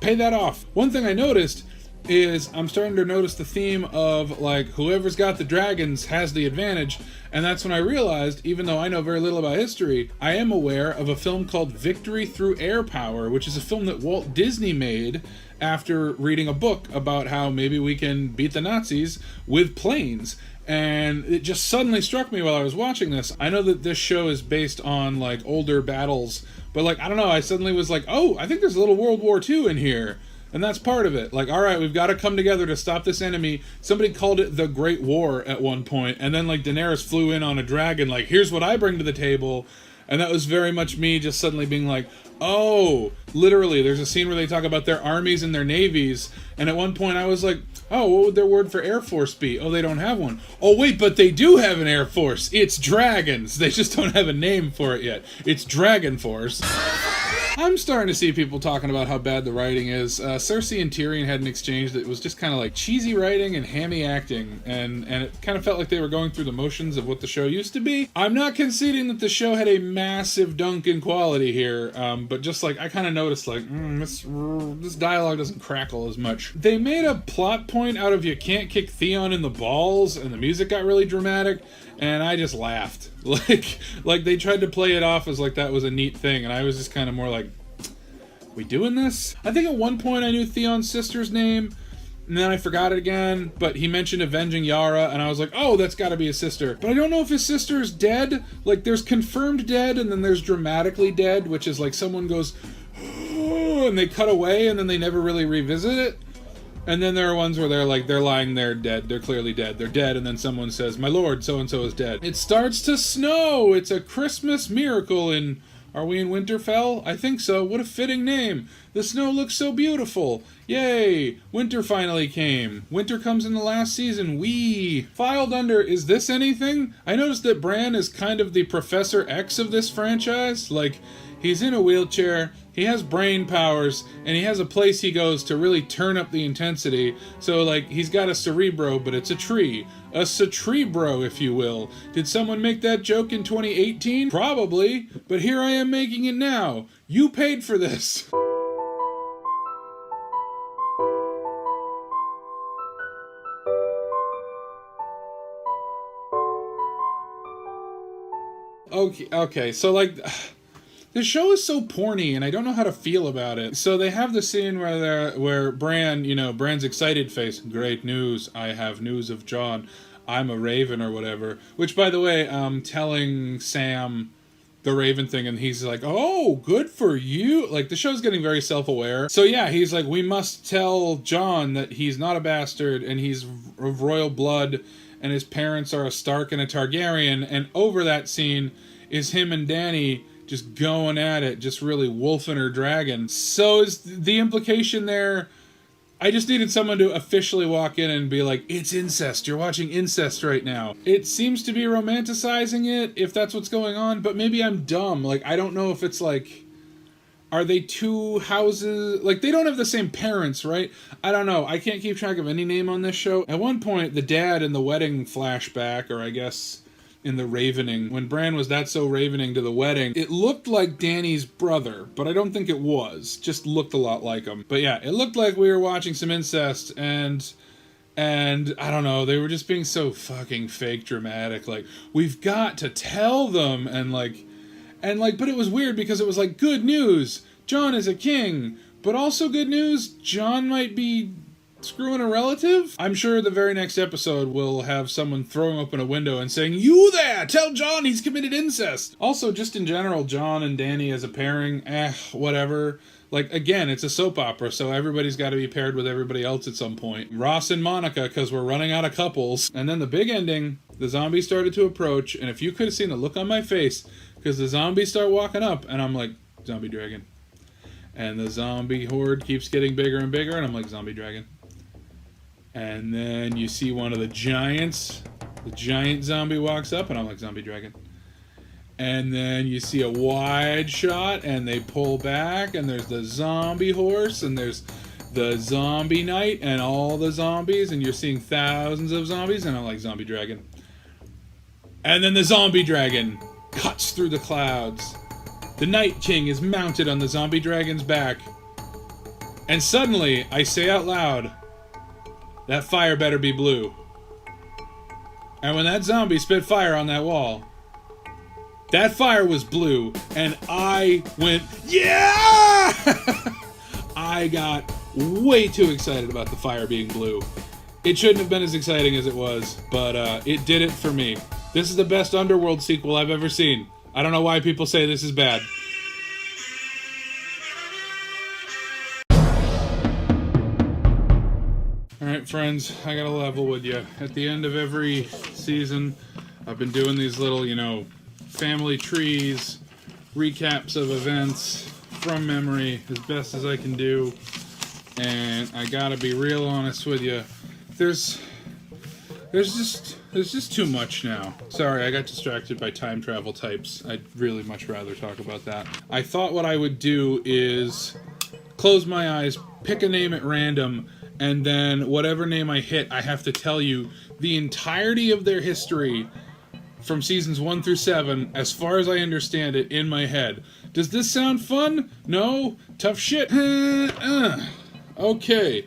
Pay that off. One thing I noticed is I'm starting to notice the theme of, like, whoever's got the dragons has the advantage, and that's when I realized, even though I know very little about history, I am aware of a film called Victory Through Air Power, which is a film that Walt Disney made after reading a book about how maybe we can beat the Nazis with planes. And it just suddenly struck me while I was watching this. I know that this show is based on, like, older battles, but, like, I don't know, I suddenly was like, oh, I think there's a little World War II in here. And that's part of it. Like, alright, we've got to come together to stop this enemy. Somebody called it the Great War at one point, and then, like, Daenerys flew in on a dragon, like, here's what I bring to the table. And that was very much me just suddenly being like, oh, literally, there's a scene where they talk about their armies and their navies, and at one point I was like, oh, what would their word for Air Force be? Oh, they don't have one. Oh, wait, but they do have an Air Force. It's dragons. They just don't have a name for it yet. It's Dragon Force. I'm starting to see people talking about how bad the writing is. Cersei and Tyrion had an exchange that was just kind of like cheesy writing and hammy acting, and it kind of felt like they were going through the motions of what the show used to be. I'm not conceding that the show had a massive dunk in quality here, but just like I kind of noticed like this dialogue doesn't crackle as much. They made a plot point out of you can't kick Theon in the balls, and the music got really dramatic, and I just laughed. Like they tried to play it off as like that was a neat thing, and I was just kind of more like, we doing this? I think at one point I knew Theon's sister's name, and then I forgot it again, but he mentioned avenging Yara, and I was like, oh, that's gotta be his sister. But I don't know if his sister's dead. Like, there's confirmed dead, and then there's dramatically dead, which is like someone goes, oh, and they cut away, and then they never really revisit it. And then there are ones where they're lying there dead. They're clearly dead. They're dead, and then someone says, my lord, so-and-so is dead. It starts to snow! It's a Christmas miracle in... Are we in Winterfell? I think so. What a fitting name. The snow looks so beautiful. Yay! Winter finally came. Winter comes in the last season. Wee! Filed under, is this anything? I noticed that Bran is kind of the Professor X of this franchise. Like, he's in a wheelchair, he has brain powers, and he has a place he goes to really turn up the intensity. So, like, he's got a cerebro, but it's a tree. A cerebro, if you will. Did someone make that joke in 2018? Probably, but here I am making it now. You paid for this. Okay, so like... The show is so porny, and I don't know how to feel about it. So they have the scene where Bran, Bran's excited face. Great news, I have news of Jon. I'm a raven or whatever. Which, by the way, telling Sam the raven thing, and he's like, oh, good for you. Like, the show's getting very self-aware. So yeah, he's like, we must tell Jon that he's not a bastard, and he's of royal blood, and his parents are a Stark and a Targaryen, and over that scene is him and Dany just going at it, just really wolfing her dragon. So is the implication there, I just needed someone to officially walk in and be like, it's incest, you're watching incest right now. It seems to be romanticizing it, if that's what's going on, but maybe I'm dumb. Like, I don't know if it's like, are they two houses? Like, they don't have the same parents, right? I don't know. I can't keep track of any name on this show. At one point, the dad in the wedding flashback, or I guess in the ravening, when Bran was that so ravening to the wedding, it looked like Dany's brother, but I don't think it was. Just looked a lot like him. But yeah, it looked like we were watching some incest, and I don't know, they were just being so fucking fake dramatic. Like, we've got to tell them, but it was weird because it was like, good news, Jon is a king, but also good news, Jon might be screwing a relative? I'm sure the very next episode will have someone throwing open a window and saying, you there! Tell Jon he's committed incest! Also, just in general, Jon and Dany as a pairing, whatever. Like, again, it's a soap opera, so everybody's got to be paired with everybody else at some point. Ross and Monica, because we're running out of couples. And then the big ending, the zombies started to approach, and if you could have seen the look on my face, because the zombies start walking up, and I'm like, zombie dragon. And the zombie horde keeps getting bigger and bigger, and I'm like, zombie dragon. And then you see one of the giants. The giant zombie walks up, and I'm like, zombie dragon. And then you see a wide shot, and they pull back, and there's the zombie horse, and there's the zombie knight, and all the zombies, and you're seeing thousands of zombies, and I'm like, zombie dragon. And then the zombie dragon cuts through the clouds. The Night King is mounted on the zombie dragon's back. And suddenly, I say out loud, that fire better be blue. And when that zombie spit fire on that wall, that fire was blue, and I went, yeah! I got way too excited about the fire being blue. It shouldn't have been as exciting as it was, but it did it for me. This is the best Underworld sequel I've ever seen. I don't know why people say this is bad. Alright friends, I gotta level with you. At the end of every season, I've been doing these little, family trees, recaps of events from memory as best as I can do. And I gotta be real honest with you. There's There's just too much now. Sorry, I got distracted by time travel types. I'd really much rather talk about that. I thought what I would do is close my eyes, pick a name at random, and then whatever name I hit, I have to tell you the entirety of their history from seasons 1 through 7, as far as I understand it, in my head. Does this sound fun? No? Tough shit? Okay.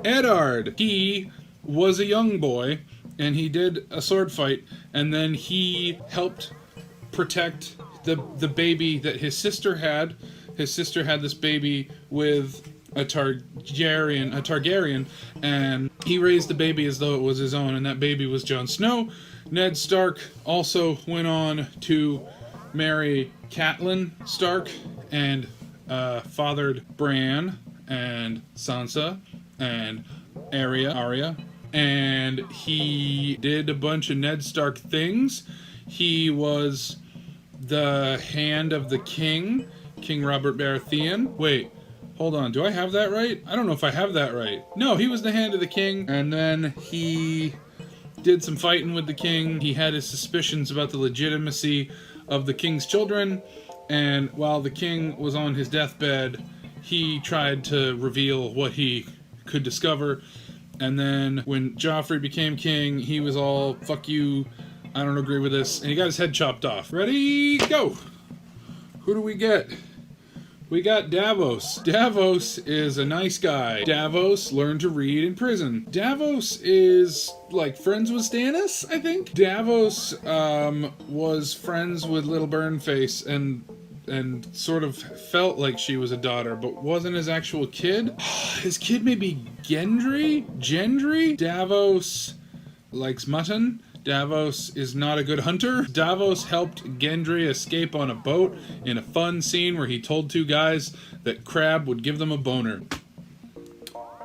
Eddard. He was a young boy, and he did a sword fight, and then he helped protect the baby that his sister had. His sister had this baby with a Targaryen, and he raised the baby as though it was his own, and that baby was Jon Snow. Ned Stark also went on to marry Catelyn Stark and fathered Bran and Sansa and Arya, and he did a bunch of Ned Stark things. He was the hand of the king, King Robert Baratheon. Wait, hold on, do I have that right? I don't know if I have that right. No, he was the hand of the king, and then he did some fighting with the king. He had his suspicions about the legitimacy of the king's children, and while the king was on his deathbed, he tried to reveal what he could discover. And then when Joffrey became king, he was all, fuck you, I don't agree with this, and he got his head chopped off. Ready, go! Who do we get? We got Davos. Davos is a nice guy. Davos learned to read in prison. Davos is, like, friends with Stannis, I think? Davos was friends with Little Burnface and sort of felt like she was a daughter, but wasn't his actual kid. His kid may be Gendry? Davos likes mutton. Davos is not a good hunter. Davos helped Gendry escape on a boat in a fun scene where he told two guys that crab would give them a boner.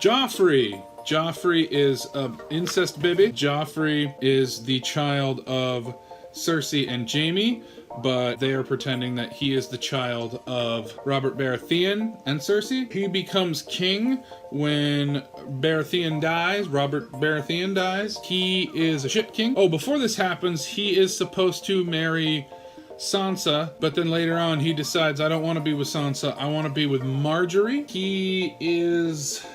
Joffrey. Joffrey is an incest baby. Joffrey is the child of Cersei and Jaime, but they are pretending that he is the child of Robert Baratheon and Cersei. He becomes king when Baratheon dies. Robert Baratheon dies. He is a shit king. Oh, before this happens, he is supposed to marry Sansa, but then later on he decides, I don't want to be with Sansa, I want to be with Marjorie. He is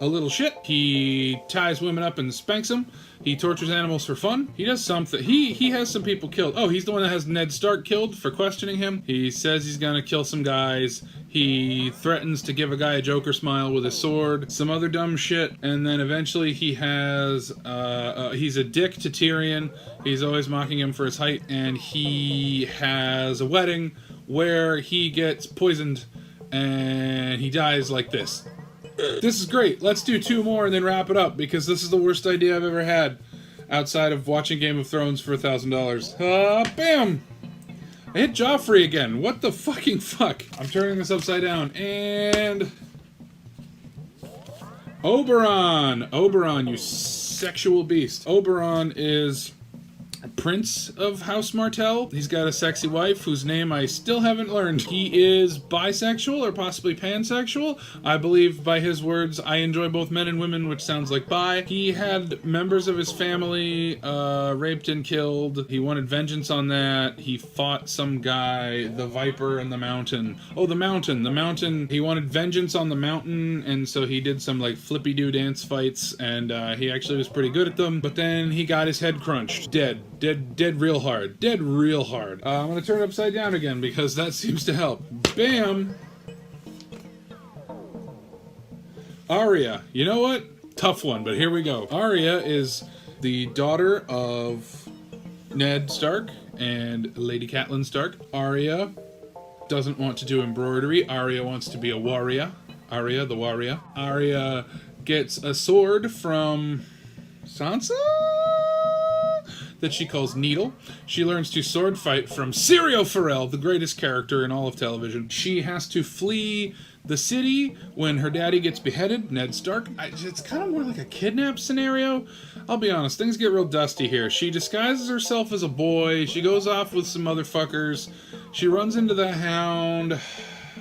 a little shit. He ties women up and spanks them. He tortures animals for fun. He does something. He has some people killed. Oh, he's the one that has Ned Stark killed for questioning him. He says he's gonna kill some guys. He threatens to give a guy a Joker smile with a sword. Some other dumb shit. And then eventually he has, he's a dick to Tyrion. He's always mocking him for his height. And he has a wedding where he gets poisoned and he dies like this. This is great. Let's do 2 more and then wrap it up, because this is the worst idea I've ever had outside of watching Game of Thrones for $1,000. Bam! I hit Joffrey again. What the fucking fuck? I'm turning this upside down. And Oberyn. Oberyn, you sexual beast. Oberyn is a prince of House Martell. He's got a sexy wife whose name I still haven't learned. He is bisexual or possibly pansexual. I believe by his words, I enjoy both men and women, which sounds like bi. He had members of his family raped and killed. He wanted vengeance on that. He fought some guy, the Viper and the Mountain. Oh, the Mountain. The Mountain. He wanted vengeance on the Mountain, and so he did some like flippy-doo dance fights, and he actually was pretty good at them. But then he got his head crunched. Dead real hard. Dead real hard. I'm gonna turn it upside down again because that seems to help. Bam! Arya. You know what? Tough one, but here we go. Arya is the daughter of Ned Stark and Lady Catelyn Stark. Arya doesn't want to do embroidery. Arya wants to be a warrior. Arya, the warrior. Arya gets a sword from Sansa that she calls Needle. She learns to sword fight from Syrio Forel, the greatest character in all of television. She has to flee the city when her daddy gets beheaded, Ned Stark. It's kind of more like a kidnap scenario. I'll be honest, things get real dusty here. She disguises herself as a boy. She goes off with some motherfuckers. She runs into the Hound.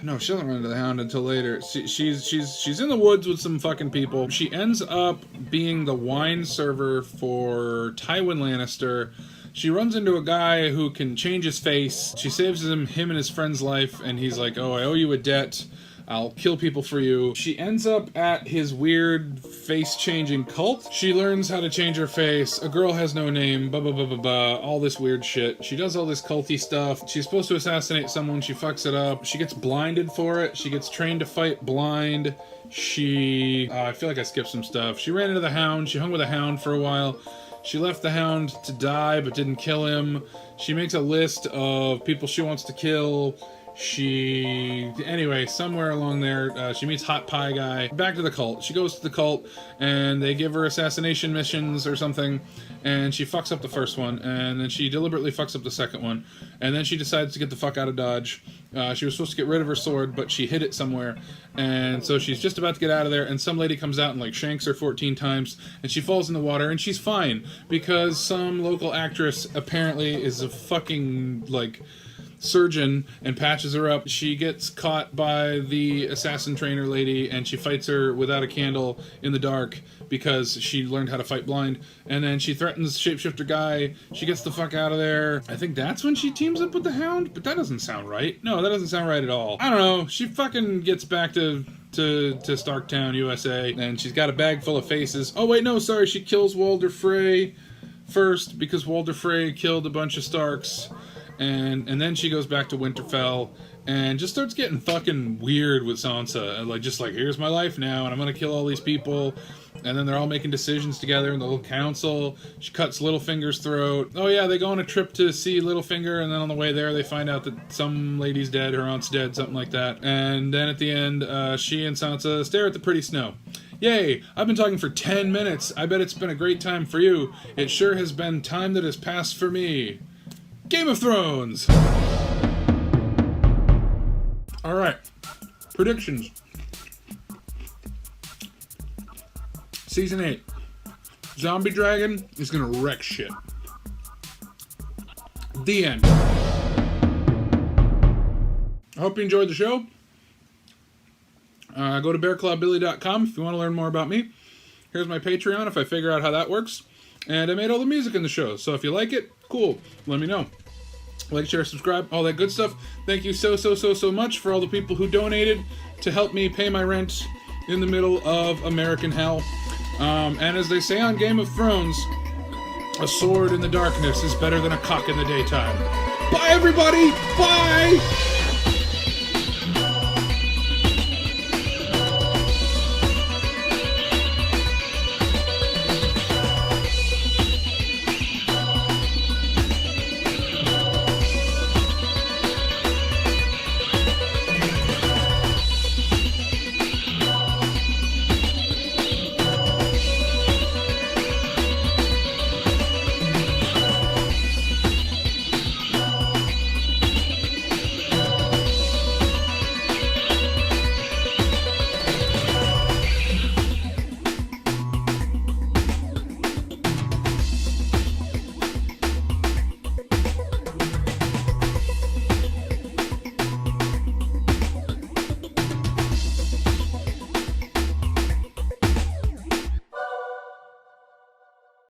No, she doesn't run into the Hound until later. She's in the woods with some fucking people. She ends up being the wine server for Tywin Lannister. She runs into a guy who can change his face. She saves him and his friend's life, and he's like, oh, I owe you a debt. I'll kill people for you. She ends up at his weird face-changing cult. She learns how to change her face. A girl has no name, blah, blah, blah, blah, blah, all this weird shit. She does all this culty stuff. She's supposed to assassinate someone. She fucks it up. She gets blinded for it. She gets trained to fight blind. I feel like I skipped some stuff. She ran into the Hound. She hung with the Hound for a while. She left the Hound to die, but didn't kill him. She makes a list of people she wants to kill. Anyway, somewhere along there, she meets Hot Pie Guy. Back to the cult. She goes to the cult, and they give her assassination missions or something, and she fucks up the first one, and then she deliberately fucks up the second one, and then she decides to get the fuck out of Dodge. She was supposed to get rid of her sword, but she hid it somewhere, and so she's just about to get out of there, and some lady comes out and, like, shanks her 14 times, and she falls in the water, and she's fine, because some local actress apparently is a fucking, like, surgeon and patches her up. She gets caught by the assassin trainer lady, and she fights her without a candle in the dark because she learned how to fight blind, and then she threatens shapeshifter guy. She gets the fuck out of there. I think that's when she teams up with the Hound, but that doesn't sound right. No, that doesn't sound right at all. I don't know. She fucking gets back to Starktown, USA, and she's got a bag full of faces. Oh wait, no, sorry, she kills Walder Frey first because Walder Frey killed a bunch of Starks. And then she goes back to Winterfell and just starts getting fucking weird with Sansa. And just like, here's my life now, and I'm gonna kill all these people. And then they're all making decisions together in the little council. She cuts Littlefinger's throat. Oh yeah, they go on a trip to see Littlefinger, and then on the way there they find out that some lady's dead, her aunt's dead, something like that. And then at the end, she and Sansa stare at the pretty snow. Yay, I've been talking for 10 minutes. I bet it's been a great time for you. It sure has been time that has passed for me. Game of Thrones! Alright. Predictions. Season 8. Zombie Dragon is gonna wreck shit. The end. I hope you enjoyed the show. Go to bearclawbillie.com if you want to learn more about me. Here's my Patreon if I figure out how that works. And I made all the music in the show, so if you like it, cool, let me know. Like, share, subscribe, all that good stuff. Thank you so much for all the people who donated to help me pay my rent in the middle of American hell. And as they say on Game of Thrones, a sword in the darkness is better than a cock in the daytime. Bye, everybody! Bye!